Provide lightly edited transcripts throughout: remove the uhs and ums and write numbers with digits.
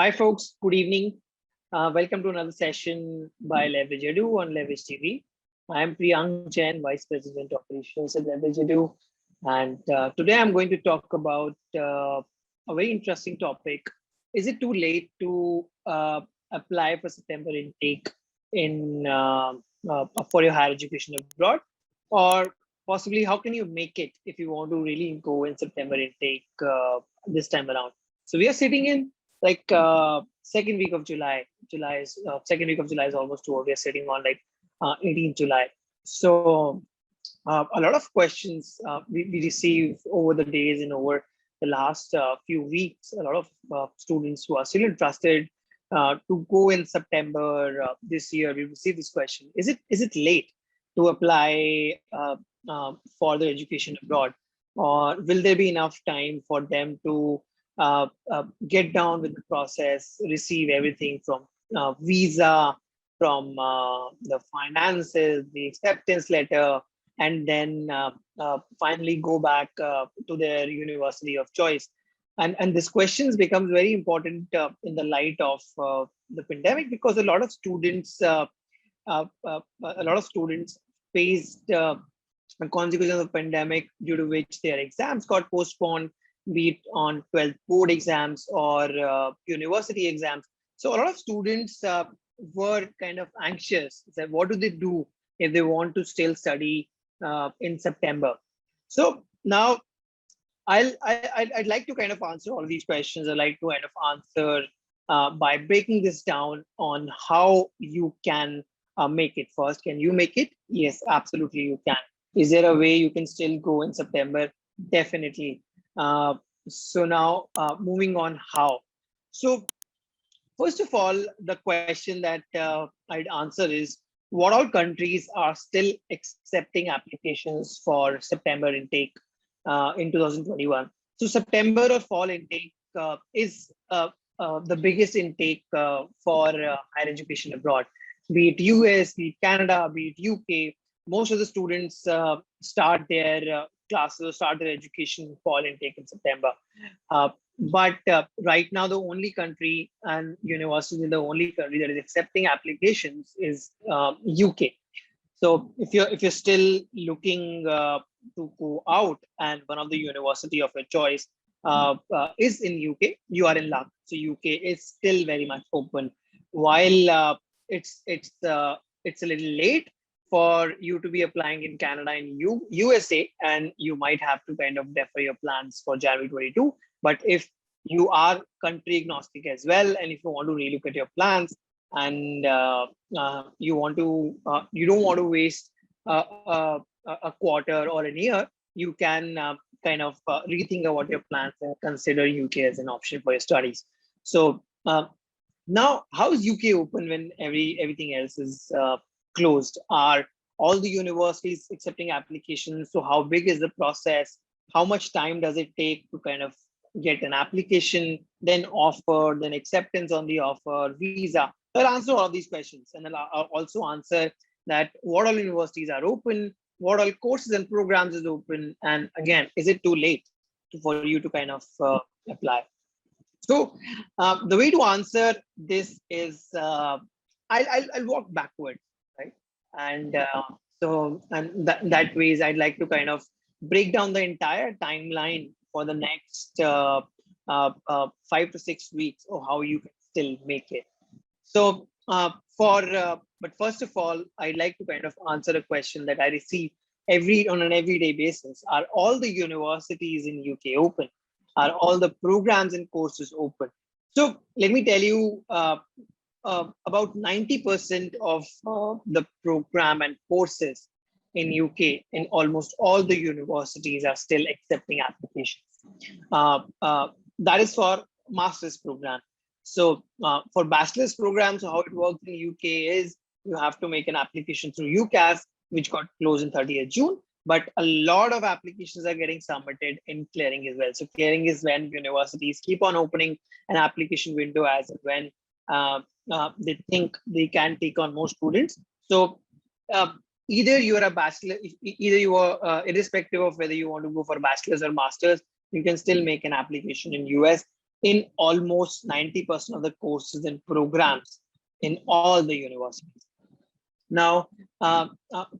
Hi, folks. Good evening. Welcome to another session by Leverage Edu on Leverage TV. I am Priyank Jain, Vice President Operations at Leverage Edu. And today I'm going to talk about a very interesting topic. Is it too late to apply for September intake in for your higher education abroad? Or possibly, how can you make it if you want to really go in September intake this time around? So we are sitting in second week of July. Second week of July is almost over. We are sitting on 18th July. So a lot of questions we receive over the days and over the last few weeks. A lot of students who are still interested to go in September this year. We received this question: Is it late to apply for the education abroad, or will there be enough time for them to get down with the process, receive everything from visa, from the finances, the acceptance letter, and then finally go back to their university of choice. And this questions becomes very important in the light of the pandemic, because a lot of students faced a consequence of the pandemic, due to which their exams got postponed, be it on 12th board exams or university exams. So a lot of students were kind of anxious that what do they do if they want to still study in September. So now I'd like to kind of answer all these questions. I'd like to kind of answer by breaking this down on how you can make it. First, can you make it? Yes, absolutely you can. Is there a way you can still go in September? Definitely. So now moving on, how? So first of all, the question that I'd answer is, what all countries are still accepting applications for September intake in 2021? So September or fall intake is the biggest intake for higher education abroad, be it US, be it Canada, be it UK. Most of the students start their classes, start their education fall intake in September. But right now, the only country and university, the only country that is accepting applications is UK. So if you're still looking to go out, and one of the university of your choice is in UK, you are in luck. So UK is still very much open. While it's a little late for you to be applying in Canada and USA, and you might have to kind of defer your plans for January 22. But if you are country agnostic as well, and if you want to relook at your plans, and you don't want to waste a quarter or a year, you can kind of rethink about your plans and consider UK as an option for your studies. So now, how is UK open when everything else is closed? Are all the universities accepting applications? So how big is the process? How much time does it take to kind of get an application, then offer, then acceptance on the offer, visa? I'll answer all of these questions, and I'll also answer that what all universities are open, what all courses and programs is open, and again, is it too late for you to kind of apply? So the way to answer this is I'll walk backwards, right? And that ways I'd like to kind of break down the entire timeline for the next 5 to 6 weeks, or how you can still make it. So but first of all, I'd like to kind of answer a question that I receive on an everyday basis. Are all the universities in UK open? Are all the programs and courses open? So let me tell you, about 90% of the program and courses in UK, in almost all the universities, are still accepting applications. That is for master's program. So for bachelor's programs, how it works in UK is you have to make an application through UCAS, which got closed in 30th June. But a lot of applications are getting submitted in clearing as well. So clearing is when universities keep on opening an application window as and when they think they can take on more students. So either you are a bachelor, either you are irrespective of whether you want to go for bachelor's or master's, you can still make an application in US. in almost 90% of the courses and programs in all the universities. Now,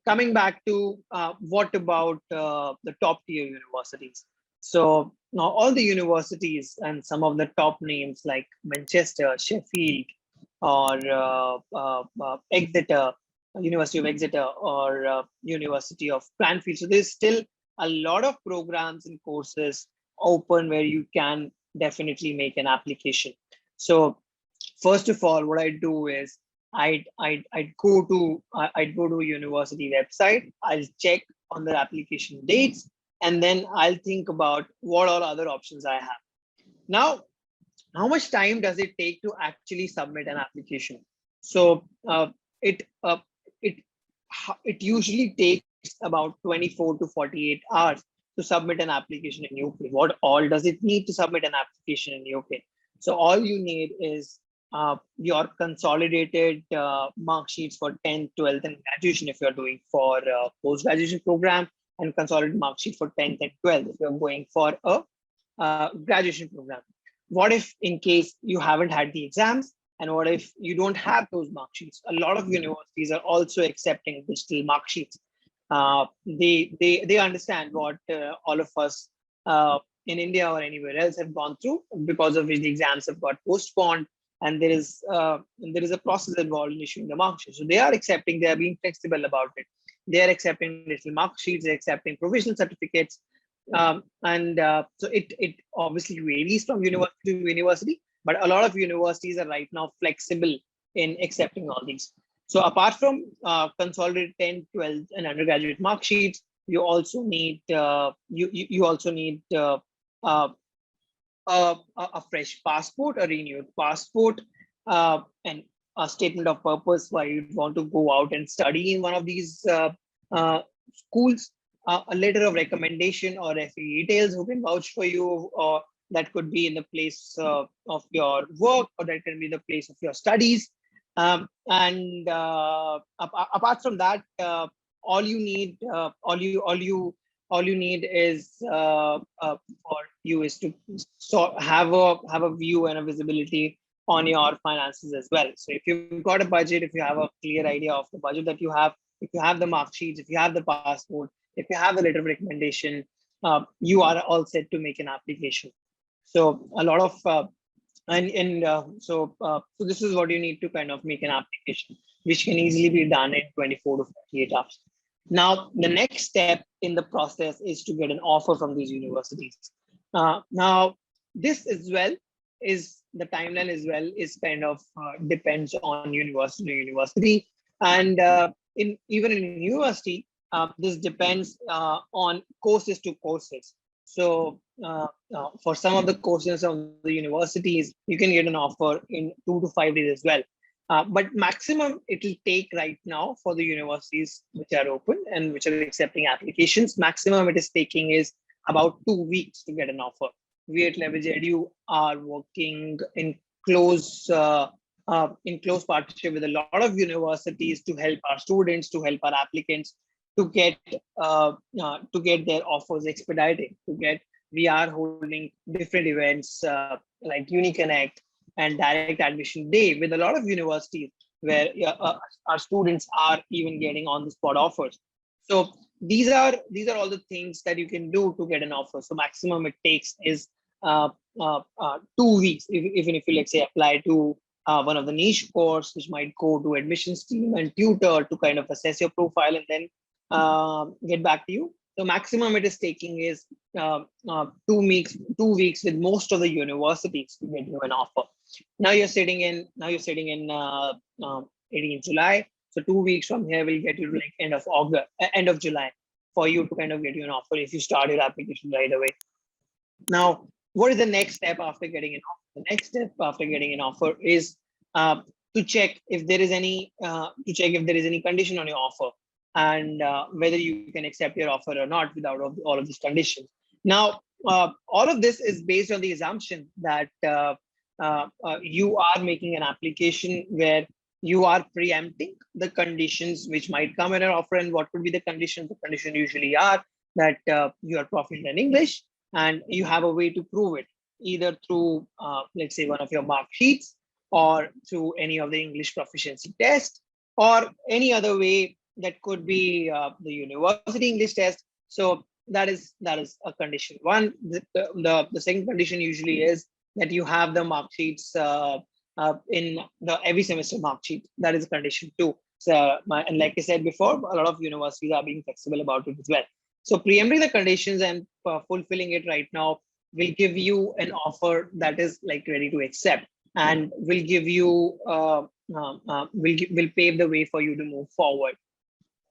coming back to what about the top tier universities? So now all the universities and some of the top names like Manchester, Sheffield, or Exeter, University of Exeter, or University of Cranfield. So there's still a lot of programs and courses open where you can definitely make an application. So first of all, what I do is I'd go to a university website. I'll check on the application dates, and then I'll think about what all other options I have. Now, how much time does it take to actually submit an application? So it uh, it it usually takes about 24 to 48 hours to submit an application in UK. What all does it need to submit an application in UK? So all you need is your consolidated mark sheets for 10th, 12th, and graduation if you're doing for post-graduation program, and consolidated mark sheet for 10th and 12th if you're going for a graduation program. What if in case you haven't had the exams, and what if you don't have those mark sheets? A lot of universities are also accepting digital mark sheets. They understand what all of us in India or anywhere else have gone through, because of which the exams have got postponed, and there is a process involved in issuing the mark sheet. So they are accepting, they are being flexible about it. They are accepting digital mark sheets, they're accepting provisional certificates. So it obviously varies from university to university, but a lot of universities are right now flexible in accepting all these. So apart from consolidated 10th, 12th, and undergraduate mark sheets, you also need you also need a fresh passport, a renewed passport, and a statement of purpose why you want to go out and study in one of these schools, a letter of recommendation or referee details who can vouch for you, or that could be in the place of your work, or that can be the place of your studies. And apart from that, all you need, all you need is for you is to have a view and a visibility on your finances as well. So if you've got a budget, if you have a clear idea of the budget that you have, if you have the mark sheets, if you have the passport, if you have the letter of recommendation, you are all set to make an application. So a lot of so this is what you need to kind of make an application, which can easily be done in 24 to 48 hours. Now, the next step in the process is to get an offer from these universities. Now, this as well is the timeline as well is kind of depends on university to university, and in even in university, this depends on courses to courses. So for some of the courses of the universities, you can get an offer in 2 to 5 days as well. But maximum it will take right now for the universities which are open and which are accepting applications, maximum it is taking is about 2 weeks to get an offer. We at Leverage Edu are working in close partnership with a lot of universities to help our students, to help our applicants to get their offers expedited. We are holding different events like UniConnect and direct admission day with a lot of universities where our students are even getting on the spot offers. So these are all the things that you can do to get an offer. So maximum it takes is 2 weeks. Even if you, let's say, apply to one of the niche course, which might go to admissions team and tutor to kind of assess your profile and then get back to you. So maximum it is taking is 2 weeks with most of the universities to get you an offer. Now you're sitting in 18th July. So 2 weeks from here will get you to like end of July for you to kind of get you an offer if you start your application right away. Now, what is the next step after getting an offer? The next step after getting an offer is to check if there is any condition on your offer, and whether you can accept your offer or not without all of these conditions. Now, all of this is based on the assumption that you are making an application where you are preempting the conditions which might come in an offer. And what would be the conditions? The conditions usually are that you are proficient in English and you have a way to prove it. either through, let's say, one of your mark sheets, or through any of the English proficiency test, or any other way that could be the university English test. So that is a condition one. The second condition usually is that you have the mark sheets in the every semester mark sheet. That is condition two. So, and like I said before, a lot of universities are being flexible about it as well. So preempting the conditions and fulfilling it right now will give you an offer that is like ready to accept, and will give you will pave the way for you to move forward.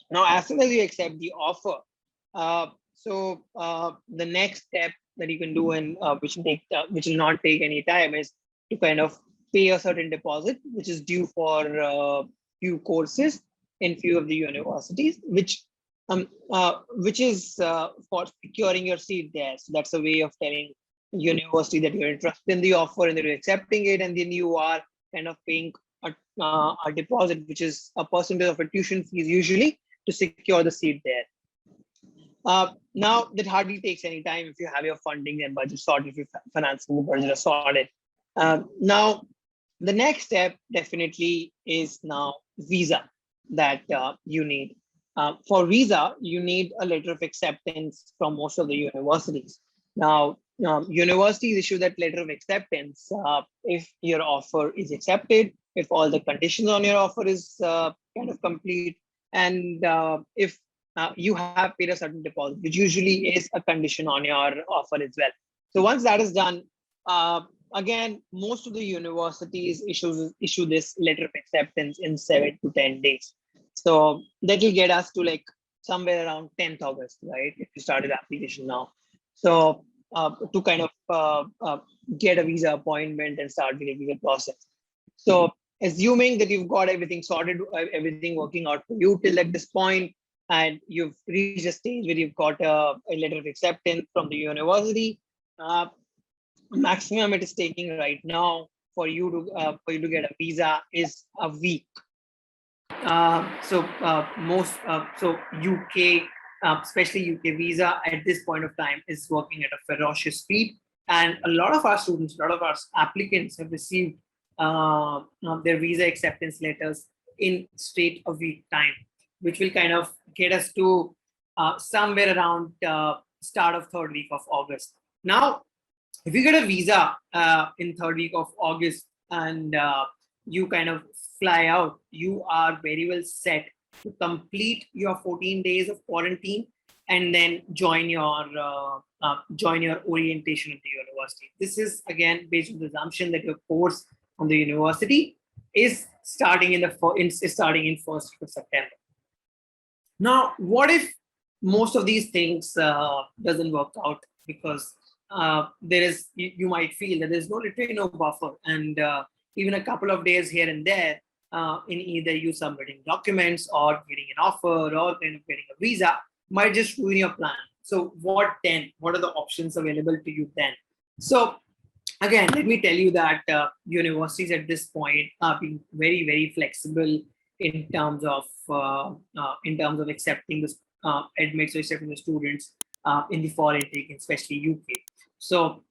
Now, as soon as you accept the offer, the next step that you can do, and which will not take any time, is to kind of pay a certain deposit, which is due for few courses in few of the universities, which is for securing your seat there. So that's a way of telling university that you're interested in the offer and that you're accepting it, and then you are kind of paying a deposit, which is a percentage of a tuition fees usually, to secure the seat there. Now that hardly takes any time if you have your funding and budget sorted, if your financing and budget are sorted. Now, the next step definitely is now visa that you need. For visa, you need a letter of acceptance from most of the universities. Now, universities issue that letter of acceptance if your offer is accepted, if all the conditions on your offer is kind of complete, and if you have paid a certain deposit, which usually is a condition on your offer as well. So once that is done, again, most of the universities issue this letter of acceptance in 7 to 10 days. So that will get us to like somewhere around 10th August, right? If you started application now. So to kind of get a visa appointment and start the visa process. So assuming that you've got everything sorted, everything working out for you till at this point, and you've reached a stage where you've got a letter of acceptance from the university, maximum it is taking right now for you to get a visa is a week. So UK, especially UK visa at this point of time is working at a ferocious speed, and a lot of our students, a lot of our applicants have received their visa acceptance letters in straight a week time, which will kind of get us to somewhere around start of third week of August. Now, if you get a visa in third week of August and you kind of fly out, you are very well set to complete your 14 days of quarantine and then join your orientation at the university. This is again based on the assumption that your course from the university is starting in first week of September. Now, what if most of these things doesn't work out, because there is, you might feel that there's literally no buffer, and even a couple of days here and there in either you submitting documents or getting an offer or kind of getting a visa might just ruin your plan. So what then? What are the options available to you then? So again, let me tell you that universities at this point are being very, very flexible in terms of accepting the admits or accepting the students in the fall intake, especially UK. So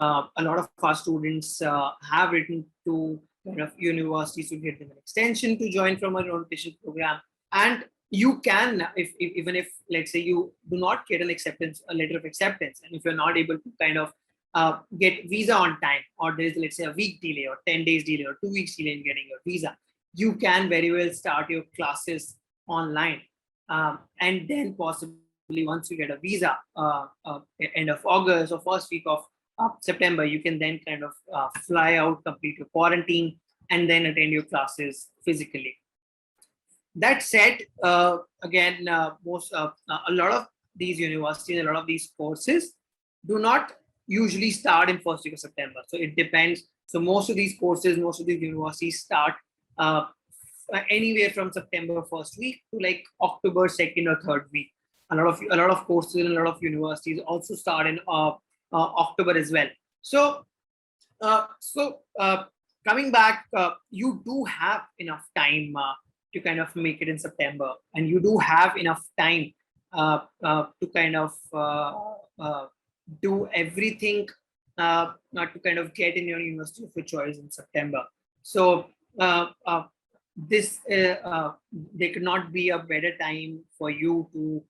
a lot of our students have written to kind of universities to get them an extension to join from our orientation program, and you can, even if let's say you do not get a letter of acceptance, and if you're not able to kind of get visa on time, or there's let's say a week delay or 10 days delay or 2 weeks delay in getting your visa, you can very well start your classes online, and then possibly once you get a visa end of August or first week of September, you can then kind of fly out, complete your quarantine, and then attend your classes physically. That said, again, a lot of these universities, a lot of these courses do not usually start in first week of September. So it depends. So most of these courses, most of these universities start anywhere from September first week to like October second or third week. A lot of courses and a lot of universities also start in October as well. So coming back, you do have enough time to kind of make it in September, and you do have enough time to kind of do everything to kind of get in your university of your choice in September. So this there could not be a better time for you to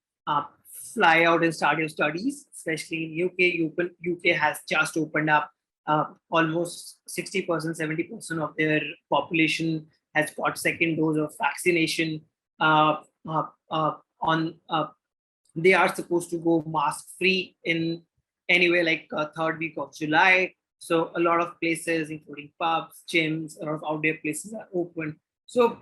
fly out and start your studies, especially in UK. UK has just opened up. Almost 60%, 70% of their population has got second dose of vaccination. Uh, on They are supposed to go mask free in anywhere like third week of July. So a lot of places, including pubs, gyms, a lot of outdoor places are open. So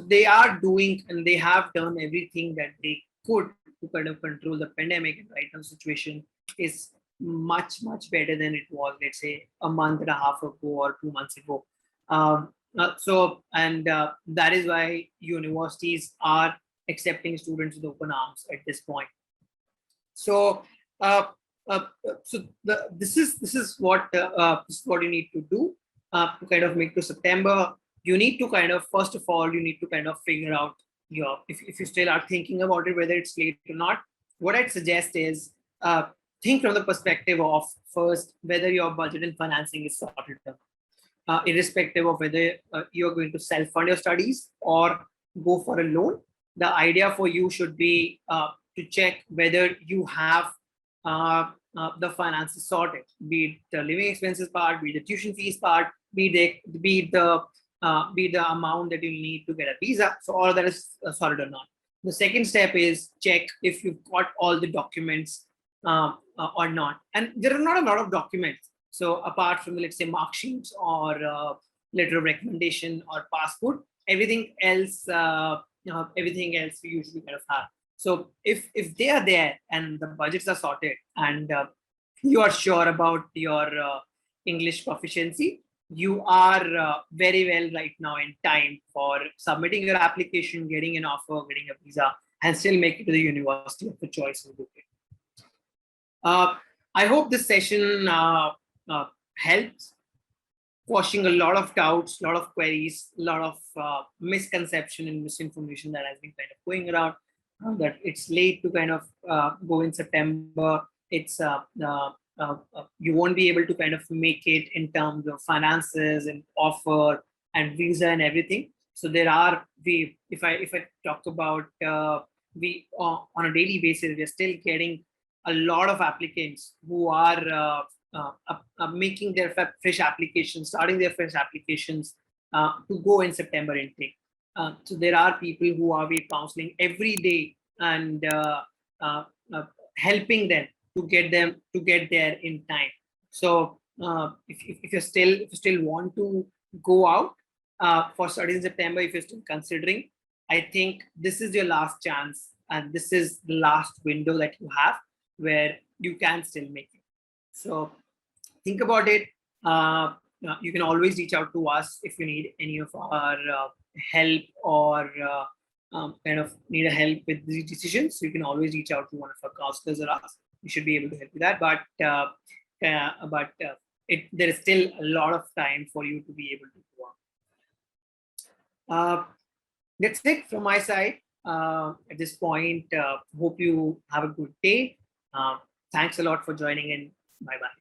they are doing and they have done everything that they could to kind of control the pandemic. And right now, situation is much better than it was, let's say, a month and a half ago or 2 months ago. That is why universities are accepting students with open arms at this point. So, this is what you need to do to kind of make to September. You need to kind of, first of all, you need to kind of figure out your, if you still are thinking about it, whether it's late or not. What I'd suggest is think from the perspective of first whether your budget and financing is sorted out. Irrespective of whether you're going to self-fund your studies or go for a loan, the idea for you should be to check whether you have the finances sorted, be it the living expenses part, be it the tuition fees part, be the amount that you need to get a visa. So all of that is sorted or not. The second step is check if you've got all the documents or not. And there are not a lot of documents. So apart from, let's say, mark sheets or letter of recommendation or passport, everything else we usually kind of have. So if they are there and the budgets are sorted and you are sure about your English proficiency, you are very well right now in time for submitting your application, getting an offer, getting a visa, and still make it to the university of your choice in UK. I hope this session helps, quashing a lot of doubts, a lot of queries, a lot of misconception and misinformation that has been kind of going around. That it's late to kind of go in September. It's you won't be able to kind of make it in terms of finances and offer and visa and everything. So there are if I talk about we on a daily basis, we are still getting a lot of applicants who are making their fresh applications, starting their fresh applications to go in September intake. So there are people who are counseling every day and helping them to get there in time. So if you still want to go out for studies in September, if you're still considering, I think this is your last chance and this is the last window that you have where you can still make it. So think about it. You can always reach out to us if you need any of our help or kind of need a help with these decisions. So you can always reach out to one of our counselors or us. We should be able to help you that. But there is still a lot of time for you to be able to go on. That's it from my side. At this point, hope you have a good day. Thanks a lot for joining in. Bye-bye.